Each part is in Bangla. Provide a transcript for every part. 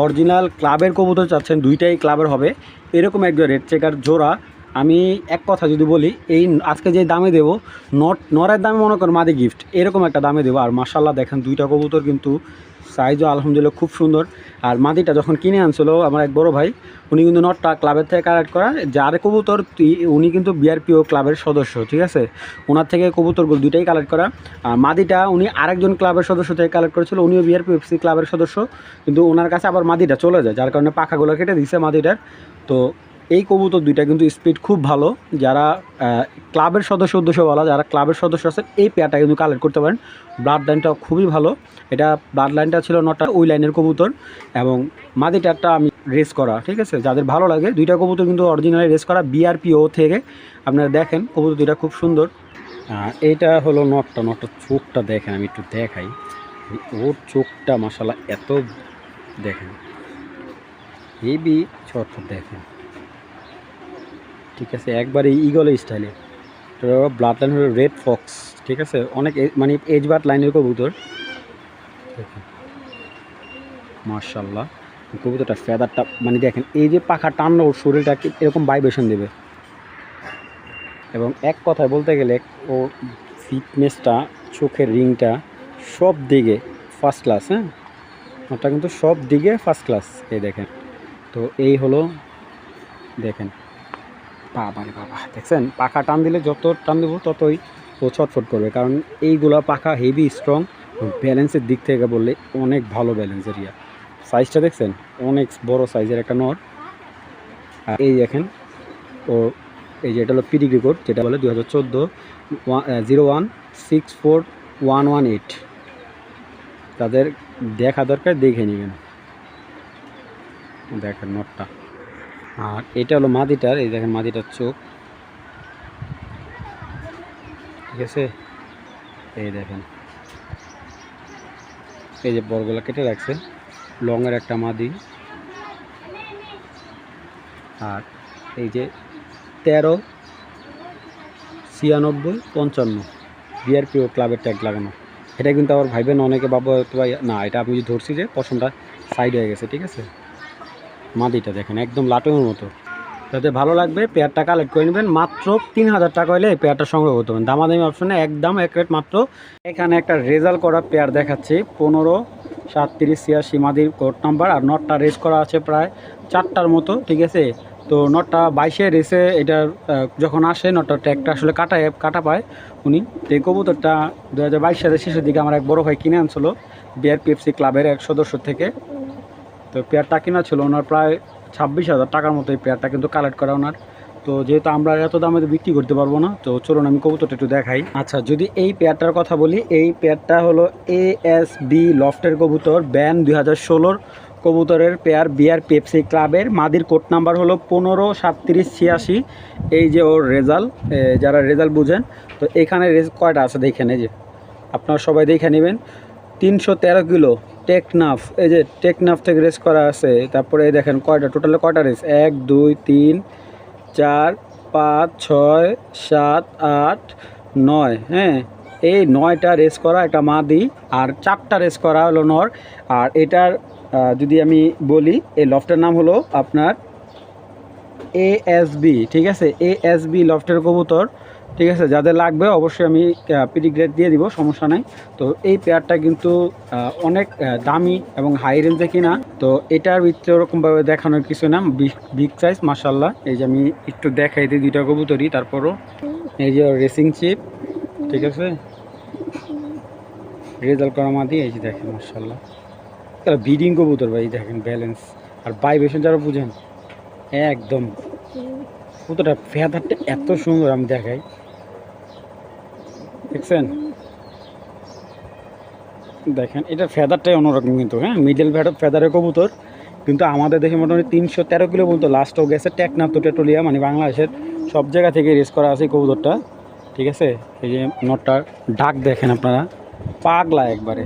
অরিজিনাল ক্লাবের কবুতর চাচ্ছেন, দুইটাই ক্লাবের হবে, এরকম একজন রেড চেকার জোড়া, আমি এক কথা যদি বলি, এই আজকে যে দামে দেবো, নরের দামে মনে করেন মাদি গিফট, এরকম একটা দামে দেবো। আর মাশাল্লাহ দেখেন দুইটা কবুতর কিন্তু সাইজও আলহামদুলিল্লাহ খুব সুন্দর। আর মাদিটা যখন কিনে আনছিল আমার এক বড় ভাই, উনি কিন্তু নটটা ক্লাবের থেকে কালেক্ট করা, যার কবুতর উনি কিন্তু বিআরপিও ক্লাবের সদস্য, ঠিক আছে, ওনার থেকে কবুতরগুলো দুইটাই কালেক্ট করা। আর মাদিটা উনি আরেকজন ক্লাবের সদস্য থেকে কালেক্ট করেছিল, উনিও বিআরপিও এফসি ক্লাবের সদস্য, কিন্তু ওনার কাছে আবার মাদিটা চলে যায়, যার কারণে পাখাগুলো কেটে দিয়েছে মাদিটার। তো এই কবুতর দুইটা কিন্তু স্পিড খুব ভালো, যারা ক্লাবের সদস্য উদ্দেশ্য বলা, যারা ক্লাবের সদস্য আছেন এই পেয়ারটা কিন্তু কালেক্ট করতে পারেন। ব্লাড লাইনটাও খুবই ভালো, এটা ব্লাড লাইনটা ছিল নটা ওই লাইনের কবুতর, এবং মাদিটারটা আমি রেস করা, ঠিক আছে, যাদের ভালো লাগে দুইটা কবুতর কিন্তু অরিজিনালি রেস করা বিআরপিও থেকে। আপনারা দেখেন কবুতর দুইটা খুব সুন্দর। এইটা হলো নটটা চোখটা দেখেন, আমি একটু দেখাই, ওর চোখটা মাশাআল্লাহ এত দেখেন, হেভি চোখটা দেখেন, ঠিক আছে, একবারে ইগল স্টাইলে। তো ব্লাড লাইন হলো রেড ফক্স, ঠিক আছে, অনেক মানে এজ বার্ড লাইনের কবুতর দেখেন মাশাআল্লাহ। কবুতরটা ফেদারটা মানে দেখেন, এই যে পাখা টানলে ওর শরীরটা এরকম ভাইব্রেশন দেবে, এবং এক কথায় বলতে গেলে ও ফিটনেসটা, চোখের রিংটা সব দিকে ফার্স্ট ক্লাস। হ্যাঁ, ওটা কিন্তু সব দিকে ফার্স্ট ক্লাস। এই দেখেন, তো এই হলো দেখেন, বাবা রে বাবা, দেখছেন পাখা টান দিলে যত টান দেবো ততই ও ছটফট করবে, কারণ এইগুলা পাখা হেভি স্ট্রং। ব্যালেন্সের দিক থেকে বললে অনেক ভালো ব্যালেন্সের সাইজটা দেখছেন, অনেক বড় সাইজের একটা নর। আর এই দেখেন ও, এই যে এটা হলো পিডিগ্রি কোড, যেটা বলে 2014 01641118, তাদের দেখা দরকার, দেখে নেবেন। দেখেন নটটা, আর এটা হলো মাদিটার, এই দেখেন মাদিটার চোখ, ঠিক আছে, এই দেখেন, এই যে বড়গুলা কেটে রাখছে, লংয়ের একটা মাদি। আর এই যে 139655 বিআরপিও ক্লাবের ট্যাগ লাগানো, এটা কিন্তু আবার ভাইবেন অনেকে বাবা না, এটা আমি ধরছি যে পশমটা সাইড হয়ে গেছে, ঠিক আছে। মাদিটা দেখেন একদম লাটুমের মতো, যাতে ভালো লাগবে পেয়ারটা কালেক্ট করে নেবেন। মাত্র 3000 টাকা হলে এই পেয়ারটা সংগ্রহ করতে পারেন, দামাদামি অপশনে একদম এক রেট মাত্র। এখানে একটা রেজাল্ট করা পেয়ার দেখাচ্ছি, 153786 মাদির কোড নাম্বার, আর নটটা রেস করা আছে প্রায় 4টার মতো, ঠিক আছে। তো নটটা 22-এ রেসে এটার যখন আসে নটটা ট্যাগটা আসলে কাটা পায় উনি। তো এই কবুতরটা 2022 সালের শেষের দিকে আমার এক বড় ভাই কিনে আনছিল বিআরপিএফসি ক্লাবের এক সদস্য থেকে। তো পেয়ারটা কিনা ছিল ওনার প্রায় 26,000 টাকার মতো, এই পেয়ারটা কিন্তু কালেক্ট করা ওনার। তো যেহেতু আমরা এত দামে বিক্রি করতে পারবো না, তো চলুন আমি কবুতরটা একটু দেখাই। আচ্ছা, যদি এই পেয়ারটার কথা বলি, এই পেয়ারটা হলো ASB লফটের কবুতর, ব্যান 2016 কবুতরের পেয়ার, বিআরপিএফসি ক্লাবের, মাদির কোড নাম্বার হলো 153786। এই যে ওর রেজাল্ট, যারা রেজাল্ট বুঝেন, তো এখানে কয়টা আছে দেখেন, এই যে আপনারা সবাই দেখে নেবেন, 313 কিলো টেকনাফ, এই যে টেকনাফ থেকে রেস করা আছে। তারপরে দেখেন কয়টা টোটালে কয়টা রেস, 1 2 3 4 5 6 7 8 9, হ্যাঁ, এই 9টা রেস করা একটা মাদি, আর 4টা রেস করা হলো নর। আর এটার যদি আমি বলি, এই লফটের নাম হলো আপনার ASB, ঠিক আছে, ASB লফটের কবুতর, ঠিক আছে। যাদের লাগবে অবশ্যই আমি পিডিগ্রেড দিয়ে দিব, সমস্যা নাই। তো এই পেয়ারটা কিন্তু অনেক দামি এবং হাই রেঞ্জে কিনা, তো এটার ভিতরে ওরকমভাবে দেখানোর কিছু না, বিগ সাইজ মাশাল্লাহ। এই যে আমি একটু দেখাই দিই দুইটা কবুতরই, তারপরও এই যে রেসিং চিপ, ঠিক আছে, রেজাল্ট করা মাদি, এই যে দেখেন মাশাল্লাহ, ব্রিডিং কবুতর ভাই, দেখেন ব্যালেন্স আর ভাইব্রেশন যারা বুঝেন একদম। কবুতরটা ফেদারটা এত সুন্দর, আমি দেখাই, দেখছেন, দেখেন এটা ফেদারটাই অন্যরকম কিন্তু, হ্যাঁ, মিডল ফেদারের কবুতর, কিন্তু আমাদের দেশে মোটামুটি 313 কিলো পর্যন্ত লাস্টও গেছে। টেকনাফ তো টেটুলিয়া মানে বাংলাদেশের সব জায়গা থেকে রেস করা আছে কবুতরটা, ঠিক আছে। এই যে নটটার ডাক দেখেন আপনারা, পাগলা একবারে।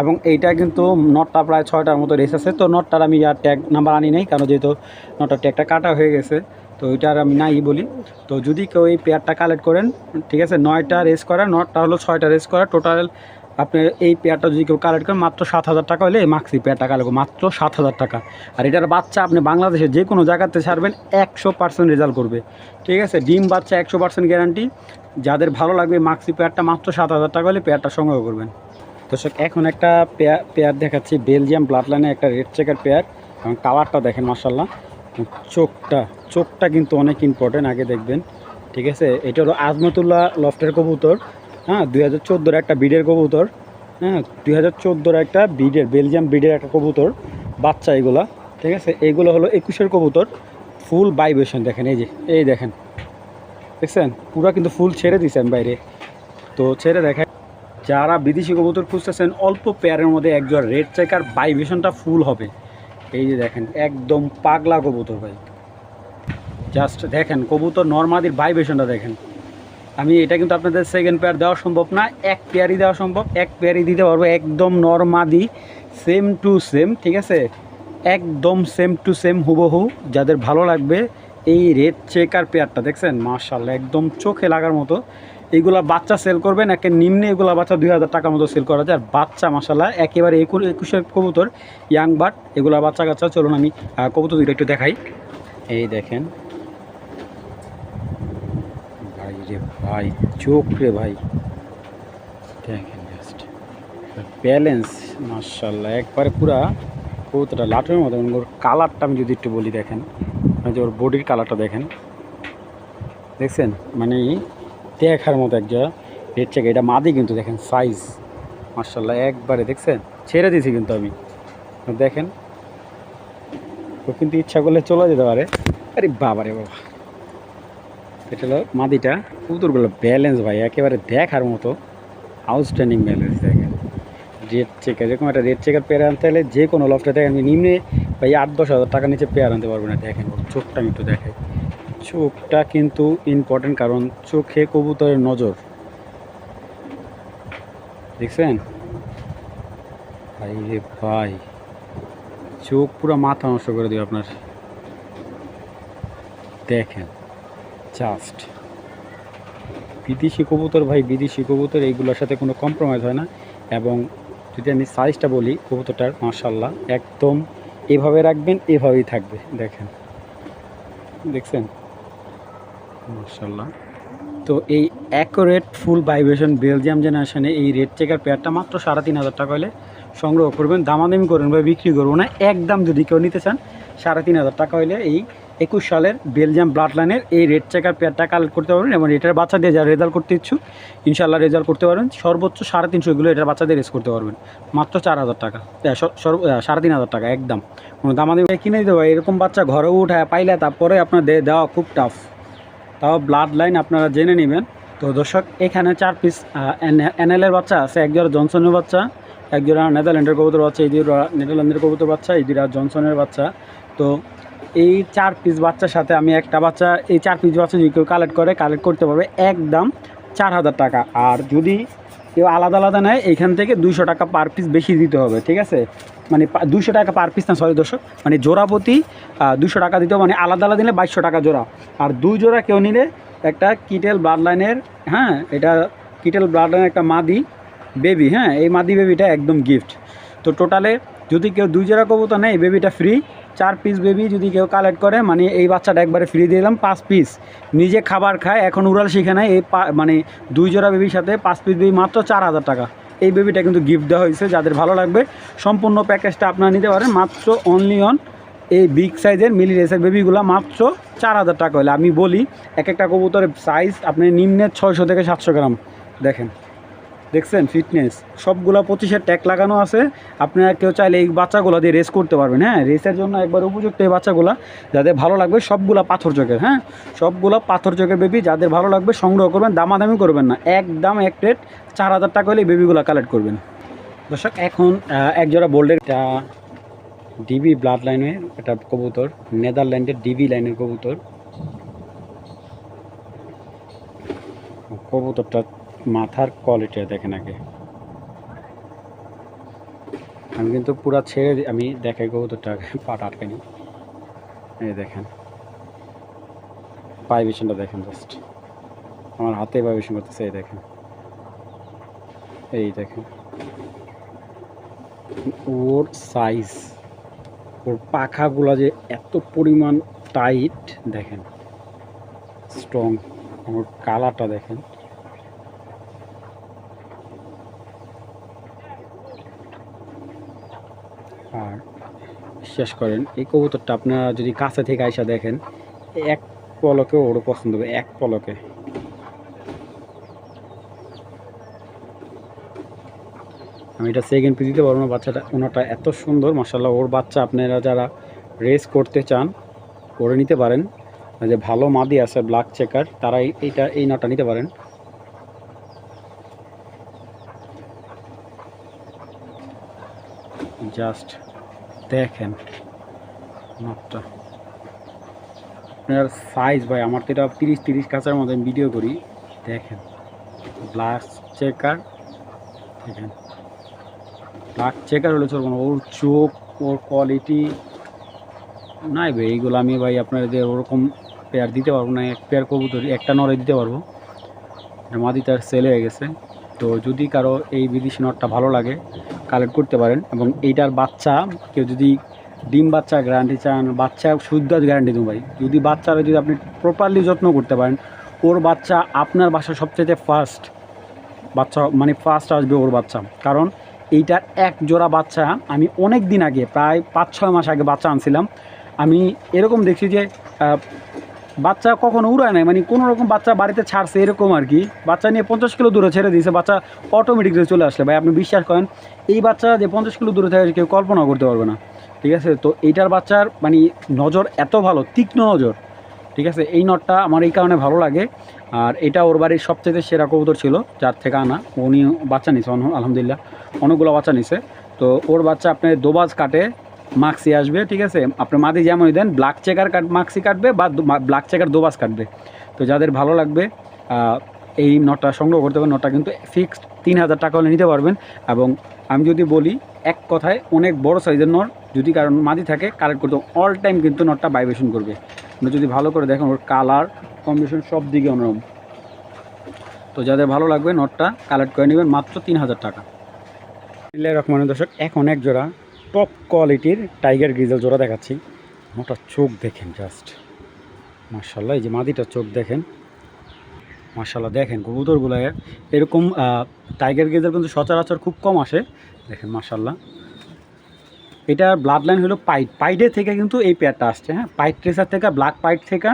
এবং এইটা কিন্তু নটটা প্রায় 6টার মতো রেস আছে। তো নটটার আমি আর ট্যাগ নাম্বার আনি নাই, কারণ যেহেতু নটটার ট্যাগটা কাটা হয়ে গেছে, তো ওইটার আমি নাই বলি। তো যদি কেউ এই পেয়ারটা কালেক্ট করেন, ঠিক আছে, 9টা রেস করা, নটটা হলো 6টা রেস করা, টোটাল আপনার এই পেয়ারটা যদি কেউ কালেক্ট করেন মাত্র 7,000 টাকা হলে এই মাক্সি পেয়ারটা কালেক্ট মাত্র 7,000 টাকা। আর এটার বাচ্চা আপনি বাংলাদেশের যে কোনো জায়গাতে ছাড়বেন 100% রেজাল্ট করবে, ঠিক আছে। ডিম বাচ্চা 100% গ্যারান্টি। যাদের ভালো লাগবে মাক্সি পেয়ারটা মাত্র 7,000 টাকা হলে পেয়ারটা সংগ্রহ করবেন। দর্শক এখন একটা পেয়ার দেখাচ্ছি, বেলজিয়াম ব্লাড লাইনে একটা রেড চেকার পেয়ার, এবং কালারটা দেখেন মাশাআল্লাহ। চোখটা কিন্তু অনেক ইম্পর্টেন্ট, আগে দেখবেন, ঠিক আছে। এটা হলো আজমতুল্লাহ লফটের কবুতর, হ্যাঁ 2014 একটা ব্রিডের কবুতর, হ্যাঁ 2014 একটা ব্রিডের বেলজিয়াম ব্রিডের একটা কবুতর বাচ্চা এগুলা, ঠিক আছে। এইগুলো হলো 21-এর কবুতর, ফুল ভাইব্রেশন দেখেন, এই দেখেন দেখছেন, পুরো কিন্তু ফুল ছেড়ে দিয়েছেন বাইরে। তো ছেড়ে দেখেন, যারা বিদেশি কবুতর খুঁজতেছেন অল্প পেয়ারের মধ্যে একজন রেড চেকার ভাইব্রেশনটা ফুল হবে, এই যে দেখেন একদম পাগলা কবুতর ভাই। জাস্ট দেখেন কবুতর নর্মাদির ভাইব্রেশনটা দেখেন। আমি এটা কিন্তু আপনাদের সেকেন্ড পেয়ার দেওয়া সম্ভব না, এক পেয়ারই দেওয়া সম্ভব, এক পেয়ারই দিতে পারবো একদম নর্মাদি, সেম টু সেম, ঠিক আছে, একদম সেম টু সেম হুবহু। যাদের ভালো লাগবে এই রেড চেকার পেয়ারটা দেখছেন মাশাআল্লাহ একদম চোখে লাগার মতো। এইগুলা বাচ্চা সেল করবেন একে নিম্নে, এগুলা বাচ্চা 2,000 টাকার মতো সেল করা যায়। আর বাচ্চা মাশাআল্লাহ একেবারে 21-এর কবুতর, ইয়াং বাট, এগুলা বাচ্চা কাচ্চা। চলুন আমি কবুতর দুটো একটু দেখাই। এই দেখেন ভাই রে ভাই, চোখ রে ভাই, দেখেন জাস্ট ব্যালেন্স মাশাআল্লাহ একবারে পুরা কবুতরটা লাটের মতো। ওর কালারটা আমি যদি একটু বলি, দেখেন যে ওর বডির কালারটা দেখেন, দেখছেন মানে দেখার মতো একটা রেড চেক। এটা মাদি কিন্তু দেখেন সাইজ মাশাআল্লাহ একবারে, দেখছেন ছেড়ে দিয়েছি কিন্তু আমি, দেখেন ও কিন্তু ইচ্ছা করলে চলে যেতে পারে। আরে বাবা রে বাবা, এটা হলো মাদিটা। কবুতরগুলো ব্যালেন্স ভাই একেবারে দেখার মতো, আউটস্ট্যান্ডিং ব্যালেন্স। দেখেন রেড চেকার, এরকম একটা রেড চেকার পেয়ার আনতে হলে যে কোনো লফটে দেখেন নিম্নে ভাই 8-10 হাজার টাকার নিচে পেয়ার আনতে পারবে না। দেখেন চোখটা আমি একটু দেখাই, চোখটা কিন্তু ইম্পর্টেন্ট, কারণ চোখে কবুতরের নজর, দেখছেন ভাই রে ভাই, চোখ পুরো মাথা নষ্ট করে দিও আপনার। দেখেন জাস্ট বিদেশি কবুতর ভাই, বিদেশি কবুতর এইগুলোর সাথে কোনো কম্প্রোমাইজ হয় না। এবং যদি আমি সাইজটা বলি কবুতরটার মাশাআল্লাহ একদম এভাবে রাখবেন এভাবেই থাকবে, দেখেন দেখছেন মাশাআল্লাহ। তো এই অ্যাকুরেট ফুল ভাইব্রেশন বেলজিয়াম জেনারেশনে এই রেড চেকার পেয়ারটা মাত্র 3,500 টাকা হলে সংগ্রহ করবেন। দামাদামি করবেন বা বিক্রি করবো না, একদম যদি কেউ নিতে চান 3,500 টাকা হলে এই 21 সালের বেলজিয়াম ব্লাড লাইনের এই রেড চেকার পেয়ারটা কালেক্ট করতে পারবেন। এবং এটার বাচ্চা দিয়ে যারা রেজাল্ট করতে ইচ্ছুক ইনশাল্লাহ রেজাল্ট করতে পারবেন। সর্বোচ্চ 350 এগুলো এটার বাচ্চা দিয়ে রেস করতে পারবেন মাত্র 4,000 টাকা, 3,500 টাকা একদম। কোনো দামাদামি কিনে দিতে পারে এরকম বাচ্চা ঘরেও উঠায় পাইলে তারপরে আপনার দেওয়া খুব টাফ, তাও ব্লাড লাইন আপনারা জেনে নেবেন। তো দর্শক এখানে 4 পিস এনএলের বাচ্চা আছে, এক জোড়া জনসনের বাচ্চা, এক জোড়া নেদারল্যান্ডের কবুতর বাচ্চা, এই জোড়া নেদারল্যান্ডের কবুতর বাচ্চা, এই জোড়া জনসনের বাচ্চা। তো এই 4 পিস বাচ্চার সাথে আমি একটা বাচ্চা, এই 4 পিস বাচ্চা যদি কেউ কালেক্ট করতে পারবে একদম 4,000 টাকা। আর যদি কেউ আলাদা আলাদা নেয় এইখান থেকে 200 টাকা পার পিস বেশি দিতে হবে, ঠিক আছে। মানে 200 টাকা পার পিস না, সরি দর্শক, মানে জোড়া প্রতি 200 টাকা দিতে হবে, মানে আলাদা আলাদা নিলে 2200 টাকা জোড়া। আর 2 জোড়া কেউ নিলে একটা কিটেল ব্লাড লাইনের, হ্যাঁ এটা কিটেল ব্লাড লাইনের একটা মাদি বেবি, হ্যাঁ এই মাদি বেবিটা একদম গিফট। তো টোটালে যদি কেউ 2 জোড়া কবুতর নেয় এই বেবিটা ফ্রি। 4 পিস বেবি যদি কেউ কালেক্ট করে মানে এই বাচ্চাটা একবারে ফ্রি দিলাম। 5 পিস নিজে খাবার খায়, এখন উড়াল শিখে নেয়, এই মানে 2 জোড়া বেবির সাথে 5 পিস বেবি মাত্র 4,000 টাকা। এই বেবিটা কিন্তু গিফট দেওয়া হয়েছে, যাদের ভালো লাগবে সম্পূর্ণ প্যাকেজটা আপনারা নিতে পারেন মাত্র অনলি অন এই বিগ সাইজের মিলি রেসের বেবিগুলো মাত্র 4,000 টাকা হলে। আমি বলি এক একটা কবুতরের সাইজ আপনি নিম্নে 600 থেকে 700 গ্রাম, দেখেন দেখছেন ফিটনেস, সবগুলো 25-এর ট্যাগ লাগানো আছে। আপনারা কেউ চাইলে এই বাচ্চাগুলো দিয়ে রেস করতে পারবেন, হ্যাঁ রেসের জন্য একবার উপযুক্ত এই বাচ্চাগুলো। যাদের ভালো লাগবে সবগুলো পাথর চোখের, হ্যাঁ সবগুলো পাথর চোখের বেবি, যাদের ভালো লাগবে সংগ্রহ করবেন, দামাদামি করবেন না, একদম এক রেট 4,000 টাকা হলে এই বেবিগুলো কালেক্ট করবেন। দর্শক এখন এক জোড়া বোল্ডের এটা ডিবি ব্লাড লাইনের এটা কবুতর, নেদারল্যান্ডের ডিবি লাইনের কবুতর। কবুতরটা মাথার কোয়ালিটি দেখেন আগে, আমি কিন্তু পুরা ছেড়ে আমি দেখাই কবুতরটা পাটা আটকানি। এই দেখেন ভাইব্রেশনটা দেখেন, জাস্ট আমার হাতে ভাইব্রেশন করতেছে, এই দেখেন এই দেখেন ওর সাইজ, ওর পাখাগুলো যে এত পরিমাণ টাইট দেখেন, স্ট্রং। ওর কালারটা দেখেন, আর বিশ্বাস করেন এই কবুতরটা আপনারা যদি কাছে থেকে আইসা দেখেন, এক পলকে ওরও পছন্দ হবে, এক পলকে। আমি এটা সেকেন্ড পিস দিতে পারবো না, বাচ্চাটা ওনাটা এত সুন্দর মাশাআল্লাহ। ওর বাচ্চা আপনারা যারা রেস করতে চান করে নিতে পারেন, যে ভালো মাদি আছে ব্ল্যাক চেকার, তারা এই নটা নিতে পারেন। জাস্ট দেখেন নটটা, আপনার সাইজ ভাই, আমার তো এটা 30 কাছার মধ্যে ভিডিও করি। দেখেন ব্ল্যাক চেকার, দেখেন ব্ল্যাক চেকার হলে চলবো না, ওর চোখ, ওর কোয়ালিটি নাই ভাই। এইগুলো আমি ভাই আপনাদের ওরকম পেয়ার দিতে পারবো না। এক পেয়ার কবুতর একটা নরে দিতে পারবো, মাদি তার সেল হয়ে গেছে। তো যদি কারো এই বিদেশি নটটা ভালো লাগে কালেক্ট করতে পারেন। এবং এইটার বাচ্চা কেউ যদি ডিম বাচ্চা গ্যারান্টি চান, বাচ্চা শুদ্ধ গ্যারান্টি দেবো ভাই। যদি বাচ্চারা যদি আপনি প্রপারলি যত্ন করতে পারেন, ওর বাচ্চা আপনার বাসায় সবচেয়ে ফার্স্ট বাচ্চা, মানে ফার্স্ট আসবে ওর বাচ্চা। কারণ এইটার এক জোড়া বাচ্চা আমি অনেক দিন আগে, প্রায় 5-6 মাস আগে বাচ্চা আনছিলাম। আমি এরকম দেখছি যে বাচ্চা কখনো উড়ায় নাই, মানে কোনো রকম বাচ্চা বাড়িতে ছাড়ছে এরকম আর কি। বাচ্চা নিয়ে 50 কিলো দূরে ছেড়ে দিয়েছে, বাচ্চা অটোমেটিকলি চলে আসলে ভাই আপনি বিশ্বাস করেন, এই বাচ্চা যে 50 কিলো দূরে থাকে কেউ কল্পনা করতে পারবে না, ঠিক আছে। তো এইটার বাচ্চার মানে নজর এত ভালো, তীক্ষ্ণ নজর, ঠিক আছে। এই নটটা আমার এই কারণে ভালো লাগে। আর এটা ওর বাড়ির সবচেয়ে সেরা কবুতর ছিল যার থেকে আনা, উনি বাচ্চা নিছে আলহামদুলিল্লাহ, অনেকগুলো বাচ্চা নিছে। তো ওর বাচ্চা আপনার দোবাজ কাটে মাক্সি আসবে, ঠিক আছে। আপনার মাদি যেমনই দেন ব্ল্যাক চেকার মাক্সি কাটবে বা ব্ল্যাক চেকার দোবাজ কাটবে। তো যাদের ভালো লাগবে এই নটটা সংগ্রহ করতে হবে। নটটা কিন্তু ফিক্সড 3000 টাকা হলে নিতে পারবেন। এবং আমি যদি বলি এক কথায় অনেক বড় সাইজের নট যদি কারণ মাদি থাকে কালেক্ট করতে অল টাইম কিন্তু নটটা ভাইব্রেশন করবে। আপনি যদি ভালো করে দেখেন ওর কালার কম্বিনেশন সব দিকে অন্যরকম। তো যাদের ভালো লাগবে নটটা কালেক্ট করে নেবেন মাত্র 3000 টাকা। রহমান দর্শক, এখন এক জোড়া টপ কোয়ালিটির টাইগার গ্রিজেল জোড়া দেখাচ্ছি। ওটার চোখ দেখেন জাস্ট মাশাআল্লাহ। এই যে মাদিটার চোখ দেখেন মাশাআল্লাহ। দেখেন কবুতরগুলো এরকম টাইগার গ্রিজেল কিন্তু সচরাচর খুব কম আসে, দেখেন মাশাআল্লাহ। এটা ব্লাড লাইন হলো পাইডের থেকে কিন্তু এই পেয়ারটা আসছে, হ্যাঁ, পাইট ট্রেসার থেকে ব্ল্যাক পাইট থেকে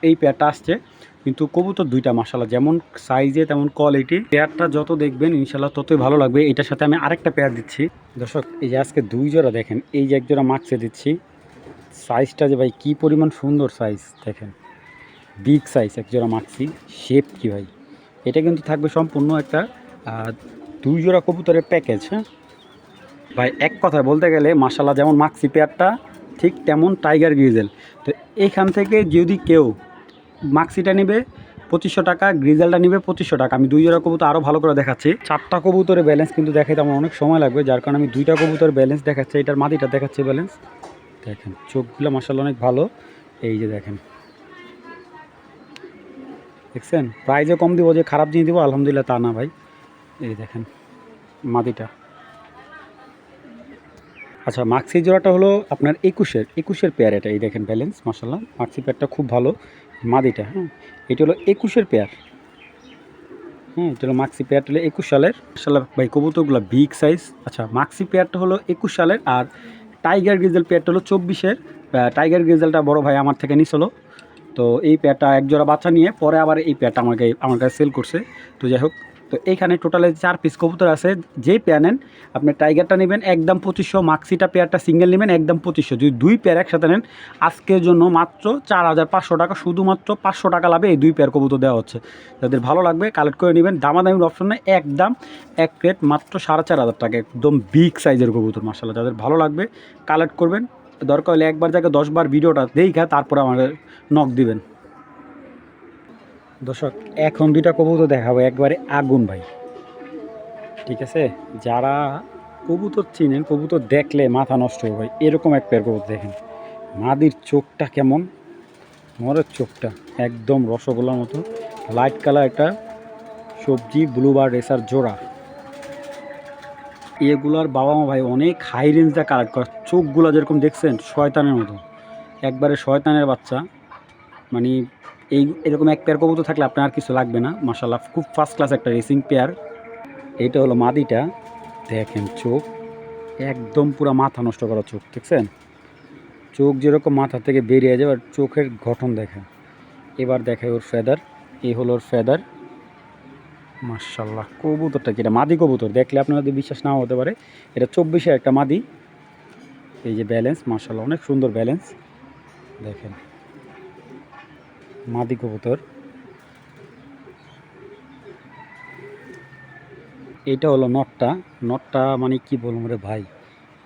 এই পেয়ারটা আসছে। কিন্তু কবুতর দুইটা মাশাআল্লাহ, যেমন সাইজে তেমন কোয়ালিটি। পেয়ারটা যত দেখবেন ইনশাআল্লাহ ততই ভালো লাগবে। এটার সাথে আমি আরেকটা পেয়ার দিচ্ছি দর্শক, এই যে আজকে 2 জোড়া দেখেন, এই যে এক জোড়া মাক্সে দিচ্ছি। সাইজটা যে ভাই কী পরিমাণ সুন্দর সাইজ দেখেন, বিগ সাইজ এক জোড়া মাক্সি। শেপ কি ভাই, এটা কিন্তু থাকবে সম্পূর্ণ একটা 2 জোড়া কবুতরের প্যাকেজ, হ্যাঁ ভাই। এক কথায় বলতে গেলে মাশাআল্লাহ, যেমন মাক্সি পেয়ারটা ঠিক তেমন টাইগার গ্রিজেল। তো এইখান থেকে যদি কেউ মাক্সিটা নেবে 2500 টাকা, গ্রিজেলটা নেবে 2500 টাকা। আমি 2 জোড়া কবুতর আরও ভালো করে দেখাচ্ছি। 4টা কবুতরের ব্যালেন্স কিন্তু দেখাইতে আমার অনেক সময় লাগবে, যার কারণে আমি 2টা কবুতরের ব্যালেন্স দেখাচ্ছি। এটার মাদিটা দেখাচ্ছি ব্যালেন্স দেখেন, চোখগুলো মাশাআল্লাহ অনেক ভালো। এই যে দেখেন, দেখছেন। প্রাইজে কম দিব যে খারাপ জিনিস দিব আলহামদুলিল্লাহ তা না ভাই। এই দেখেন মাদিটা। আচ্ছা, মাক্সি জোড়াটা হলো আপনার 21-এর পেয়ার। এটা এই দেখেন ব্যালেন্স মাশাআল্লাহ, মাক্সি পেয়ারটা খুব ভালো। মাদিটা, হ্যাঁ, এটা হলো 21-এর পেয়ার, হ্যাঁ, এটা হলো মাক্সি পেয়ারটা হলো 21 সালের মাশাআল্লাহ ভাই। কবুতরগুলো বিগ সাইজ। আচ্ছা, মাক্সি পেয়ারটা হলো 21 সালের, আর টাইগার গ্রিজেল পেয়ারটা হলো 24-এর। টাইগার গ্রিজেলটা বড় ভাই আমার থেকে নিছিল। তো এই পেয়ারটা এক জোড়া বাচ্চা নিয়ে পরে আবার এই পেয়ারটা আমার কাছে সেল করছে। তো যাই হোক, তো এইখানে টোটালে 4 পিস কবুতর আছে। যেই পেয়ার নেন আপনি, টাইগারটা নেবেন একদম 2500, মাক্সিটা পেয়ারটা সিঙ্গেল নেবেন একদম 2500। যদি 2 পেয়ার একসাথে নেন আজকের জন্য মাত্র 4500 টাকা, শুধুমাত্র 500 টাকা লাভে এই 2 পেয়ার কবুতর দেওয়া হচ্ছে। যাদের ভালো লাগবে কালেক্ট করে নেবেন, দামাদামির অপশন নেই, একদম এক রেট মাত্র 4500 টাকা। একদম বিগ সাইজের কবুতর মাশাআল্লাহ। যাদের ভালো লাগবে কালেক্ট করবেন, দরকার হলে একবার জায়গায় 10 বার ভিডিওটা দেখা তারপরে আমাদের নক দিবেন। দর্শক, এখন 2টা কবুতর দেখাবো একবারে আগুন ভাই, ঠিক আছে। যারা কবুতর চিনেন, কবুতর দেখলে মাথা নষ্ট হবে ভাই। এরকম এক পেয়ার কবুতর দেখেন, মাদির চোখটা কেমন, মরের চোখটা একদম রসগোল্লার মতো, লাইট কালার একটা সবজি ব্লু বার রেসার জোড়া, এগুলার বাবা মা ভাই অনেক হাই রেঞ্জ দিয়ে কালেক্ট করে, চোখগুলো যেরকম দেখছেন শয়তানের মতো, একবারে শয়তানের বাচ্চা। মানে এরকম এক পেয়ার কবুতর থাকলে আপনার আর কিছু লাগবে না। মাশাআল্লাহ খুব ফার্স্ট ক্লাস একটা রেসিং পেয়ার। এইটা হলো মাদিটা, দেখেন চোখ একদম পুরো মাথা নষ্ট করা চোখ, দেখছেন চোখ যেরকম মাথা থেকে বেরিয়ে যায়, আর চোখের গঠন দেখেন। এবার দেখায় ওর ফেদার, এই হলো ওর ফেদার। মাশাআল্লাহ কবুতরটা কি, এটা মাদি কবুতর, দেখলে আপনাদের বিশ্বাস নাও হতে পারে। এটা 24-এর একটা মাদি। এই যে ব্যালেন্স, মাশাআল্লাহ অনেক সুন্দর ব্যালেন্স, দেখেন মাদি কবুতর। এইটা হলো নটটা। নটটা মানে কি বলবো রে ভাই,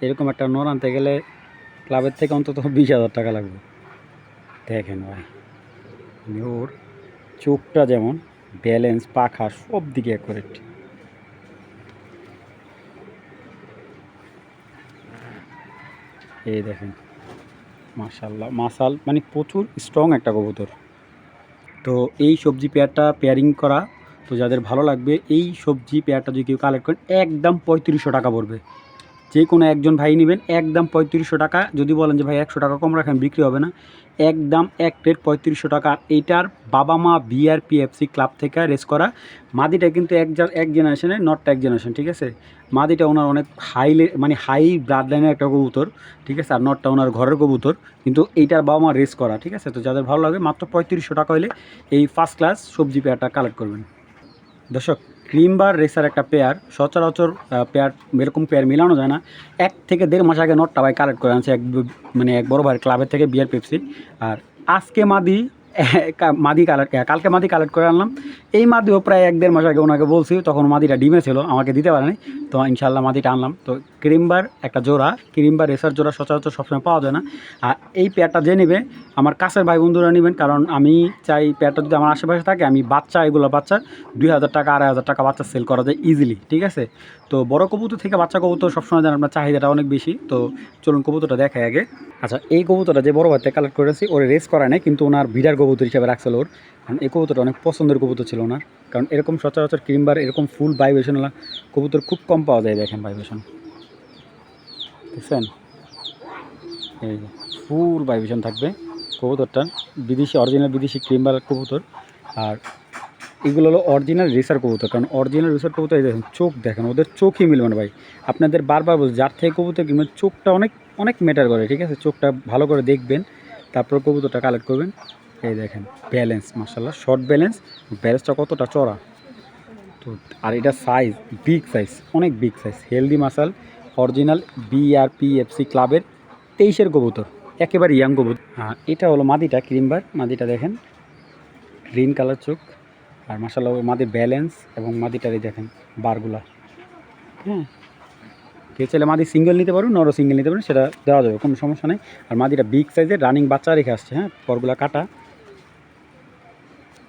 এরকম একটা নর আনতে গেলে ক্লাবের থেকে অন্তত 20,000 টাকা লাগবে। দেখেন ভাই ওর চোখটা যেমন, ব্যালেন্স, পাখা সব দিকে অ্যাকুরেট। এই দেখেন মাশাআল্লাহ মাসাল মানে প্রচুর স্ট্রং একটা কবুতর। তো এই সবজি পেয়ারটা পেয়ারিং করা, তো যাদের ভালো লাগবে এই সবজি পেয়ারটা যদি কেউ কালেক্ট করেন একদম 3500 টাকা পড়বে। যে কোনো একজন ভাই নেবেন একদম 3500 টাকা। যদি বলেন যে ভাই 100 টাকা কম রাখেন বিক্রি হবে না, একদম এক প্লেট 3500 টাকা। এইটার বাবা মা বিআরপিএফসি ক্লাব থেকে রেস করা। মাদিটা কিন্তু এক জেনারেশনের, নটটা এক জেনারেশন, ঠিক আছে। মাদিটা ওনার অনেক মানে হাই ব্লাড লাইনের একটা কবুতর, ঠিক আছে। আর নটটা ওনার ঘরের কবুতর, কিন্তু এইটার বাবা মা রেস করা, ঠিক আছে। তো যাদের ভালো লাগে মাত্র 3500 টাকা হলে এই ফার্স্ট ক্লাস সবজি পেয়ারটা কালেক্ট করবেন। দর্শক ক্রিমবার রেসার একটা পেয়ার, সচরাচর পেয়ার এরকম পেয়ার মেলানো যায় না। 1 থেকে 1.5 মাস আগে নটটা ভাই কালেক্ট করে আনছে এক বড় ভাইয়ের ক্লাবের থেকে বিআরপিএফসি। আর আজকে কালকে মাদি কালেক্ট করে আনলাম। এই মাদিও প্রায় 1-1.5 মাস আগে ওনাকে বলছি, তখন মাদিটা ডিমে ছিল, আমাকে দিতে পারেনি। তো ইনশাল্লাহ মাদিটা আনলাম। তো ক্রিমবার একটা জোড়া, ক্রিমবার রেসার জোড়া সচরাচর সবসময় পাওয়া যায় না। আর এই পেয়ারটা যে নেবে আমার কাছের ভাই বন্ধুরা নেবেন, কারণ আমি চাই পেয়ারটা যদি আমার আশেপাশে থাকে, আমি এগুলো বাচ্চা 2,000 টাকা 2,500 টাকা বাচ্চা সেল করা যায় ইজিলি, ঠিক আছে। তো বড় কবুতর থেকে বাচ্চা কবুতর সবসময় জানেন আপনার চাহিদাটা অনেক বেশি। তো চলুন কবুতরটা দেখাই আগে। আচ্ছা এই কবুতরটা যে বড় ভাইতে কালেক্ট করেছি, ওর রেস করা নেই, কিন্তু ওনার ভিড়ার কবুতর হিসেবে রাখছিল ওর, কারণ এই কবুতরটা অনেক পছন্দের কবুতর ছিল ওনার। কারণ এরকম সচরাচর ক্রিমবার এরকম ফুল ভাইব্রেশনওয়ালা কবুতর খুব কম পাওয়া যায়। দেখেন ভাইব্রেশন দেখছেন, এই যে ফুল ভাইব্রেশন থাকবে কবুতরটার। অরিজিনাল বিদেশি ক্রিমবার কবুতর। আর এগুলো হলো অরিজিনাল রেসার কবুতর, কারণ অরিজিনাল রেসার কবুতর এই দেখেন চোখ দেখেন, ওদের চোখই মিলবে না ভাই। আপনাদের বারবার বলছি যার থেকে কবুতর কিনবেন চোখটা অনেক অনেক ম্যাটার করে, ঠিক আছে। চোখটা ভালো করে দেখবেন, তারপর কবুতরটা কালেক্ট করবেন। এই দেখেন ব্যালেন্স, মাশাআল্লাহ শর্ট ব্যালেন্সটা কতটা চড়া। তো আর এটা সাইজ বিগ সাইজ, অনেক বিগ সাইজ, হেলদি মাসাল, অরিজিনাল বিআরপিএফসি ক্লাবের 23-এর কবুতর, একেবারে ইয়াং কবুতর। আর এটা হলো মাদিটা ক্রিমবার, মাদিটা দেখেন গ্রিন কালার চোখ। আর মাশাআল্লাহ মাদির ব্যালেন্স এবং মাদিটারই দেখেন বারগুলা। হ্যাঁ কেউ চাইলে মাদি সিঙ্গেল নিতে পারবেন, নরও সিঙ্গেল নিতে পারেন, সেটা দেওয়া যাবে, কোনো সমস্যা নেই। আর মাদিটা বিগ সাইজের রানিং বাচ্চা রেখে আসছে, হ্যাঁ পরগুলা কাটা।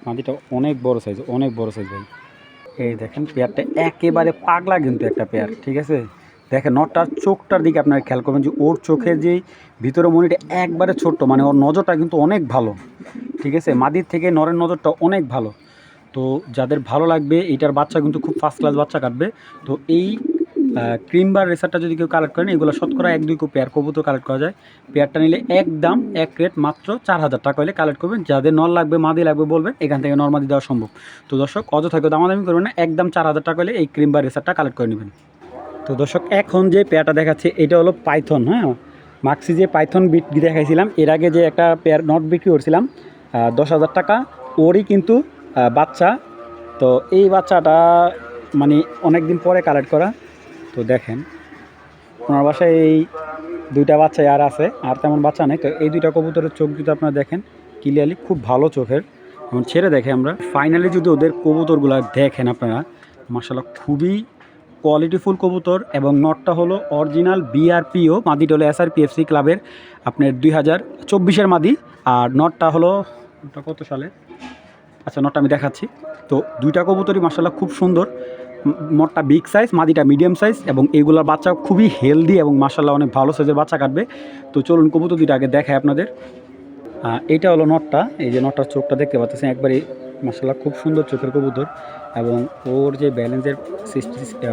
মাদিটা অনেক বড় সাইজ, অনেক বড় সাইজ ভাই। এই দেখেন পেয়ারটা একেবারে পাগলা কিন্তু একটা পেয়ার, ঠিক আছে। দেখেন নটটার চোখটার দিকে আপনারা খেয়াল করবেন যে ওর চোখের যে ভিতরে মনিটা একবারে ছোট্ট, মানে ওর নজরটা কিন্তু অনেক ভালো, ঠিক আছে। মাদির থেকে নরের নজরটা অনেক ভালো। তো যাদের ভালো লাগবে এইটার বাচ্চা কিন্তু খুব ফার্স্ট ক্লাস বাচ্চা কাটবে। তো এই ক্রিমবার রেসারটা যদি কেউ কালেক্ট করেন, এগুলো শতকরা 1-2 পেয়ার কবুতর কালেক্ট করা যায়। পেয়ারটা নিলে একদম এক রেট মাত্র 4,000 টাকা হলে কালেক্ট করবেন। যাদের নর লাগবে মাদি লাগবে বলবেন, এখান থেকে নর মাদি দেওয়া সম্ভব। তো দর্শক অযথা কেউ দামাদামি করবেন না, একদম 4,000 টাকা হলে এই ক্রিমবার রেসারটা কালেক্ট করে নেবেন। তো দর্শক এখন যে পেয়ারটা দেখাচ্ছে এটা হলো পাইথন, হ্যাঁ মাক্সি যে পাইথন বিট দেখাইছিলাম এর আগে, যে একটা পেয়ার নট বিক্রি করছিলাম 10,000 টাকা, ওরই কিন্তু বাচ্চা। তো এই বাচ্চাটা মানে অনেক দিন পরে কালেক্ট করা। তো দেখেন ওনার বাসায় এই 2টা বাচ্চা আর আছে, আর তেমন বাচ্চা নেই। তো এই 2টা কবুতরের চোখ যদি আপনারা দেখেন ক্লিয়ারলি, খুব ভালো চোখের, এবং ছেড়ে দেখে আমরা ফাইনালি যদি ওদের কবুতরগুলো দেখেন আপনারা, মাশাআল্লাহ খুবই কোয়ালিটিফুল কবুতর। এবং নটটা হলো অরিজিনাল বিআরপিও, মাদিটা হলো এসআরপিএফসি ক্লাবের আপনার 2024-এর মাদি। আর নটটা হলো ওটা কত সালে, আচ্ছা নটটা আমি দেখাচ্ছি। তো 2টা কবুতরই মাশাআল্লাহ খুব সুন্দর, নটটা বিগ সাইজ, মাদিটা মিডিয়াম সাইজ, এবং এইগুলোর বাচ্চা খুবই হেলদি এবং মাশাআল্লাহ অনেক ভালো সাইজের বাচ্চা কাটবে। তো চলুন কবুতর 2টা আগে দেখায় আপনাদের। এইটা হলো নটটা, এই যে নটটার চোখটা দেখতে পাচ্ছেন একবারে মাশাআল্লাহ খুব সুন্দর চোখের কবুতর। এবং ওর যে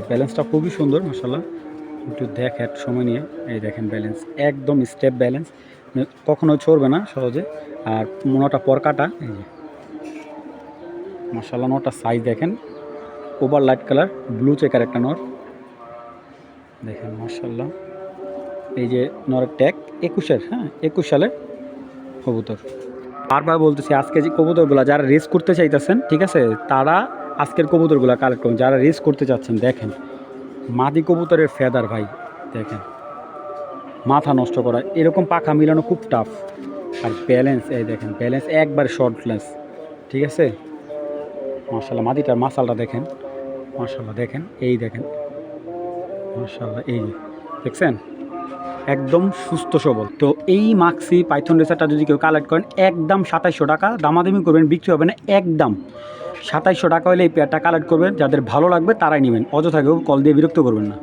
ব্যালেন্সটা খুবই সুন্দর মাশাআল্লাহ। একটু দেখেন সময় নিয়ে, এই দেখেন ব্যালেন্স একদম স্টেপ ব্যালেন্স, মানে কখনো ছড়বে না সহজে। আর মোনাটা পর কাটা, এই যে মাশাআল্লাহ নটা সাইজ দেখেন, over light colour blue checker একটা নর দেখেন মাশাআল্লাহ। এই যে নরের ট্যাগ 21-এর, হ্যাঁ 21 সালের কবুতর। বারবার বলতেছি আজকে যে কবুতরগুলো যারা রেস করতে চাইতেছেন, ঠিক আছে, তারা আজকের কবুতরগুলো কালেক্ট করুন। যারা রেস করতে চাচ্ছেন দেখেন মাদি কবুতরের ফেদার ভাই দেখেন, মাথা নষ্ট করা, এরকম পাখা মিলানো খুব টাফ। আর ব্যালেন্স এই দেখেন, ব্যালেন্স একবার শর্টলেস, ঠিক আছে মাশাআল্লাহ। মাদিটার মাসালটা দেখেন মাশাআল্লাহ, দেখেন এই দেখেন মাশাআল্লাহ, এই যে দেখছেন একদম সুস্থ সবল। তো এই মাক্সি পাইথন রেসারটা যদি কেউ কালেক্ট করেন একদম 2700 টাকা, দামাদামি করবেন বিক্রি হবে না, একদম 2700 টাকা হলে এই পেয়ারটা কালেক্ট করবেন। যাদের ভালো লাগবে তারাই নেবেন, অযথা কেউ কল দিয়ে বিরক্ত করবেন না।